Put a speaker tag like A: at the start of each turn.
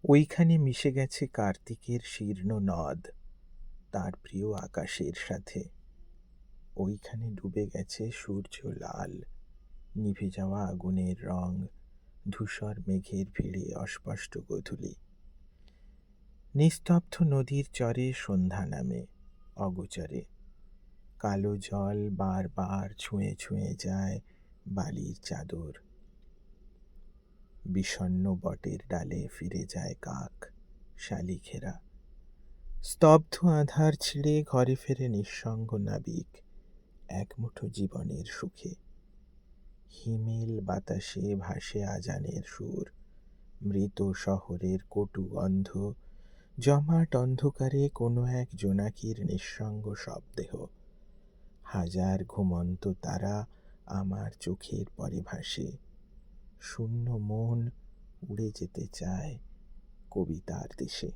A: ওইখানে মিশে গেছে কার্তিকের শীর্ণ নদ তার প্রিয় আকাশের সাথে। ওইখানে ডুবে গেছে সূর্য লাল, নিভে যাওয়া আগুনের রং, ধূসর মেঘের ভিড়ে অস্পষ্ট গোধূলি। নিস্তব্ধ নদীর চরে সন্ধ্যা নামে অগোচরে। কালো জল বারবার ছুঁয়ে ছুঁয়ে যায় বালির চাদর। বিষণ্ণ বটের ডালে ফিরে যায় কাক, শালিখেরা। স্তব্ধ আধার ছিঁড়ে ঘরে ফেরে নিঃসঙ্গ নাবিক, একমুঠো জীবনের সুখে। হিমেল বাতাসে ভাসে আজানের সুর, মৃত শহরের কটু গন্ধ, জমাট অন্ধকারে কোনো এক জোনাকির নিঃসঙ্গ শবদেহ। হাজার ঘুমন্ত তারা আমার চোখের পরে ভাসে। শূন্য মন উড়ে যেতে চায় কবিতার দেশে।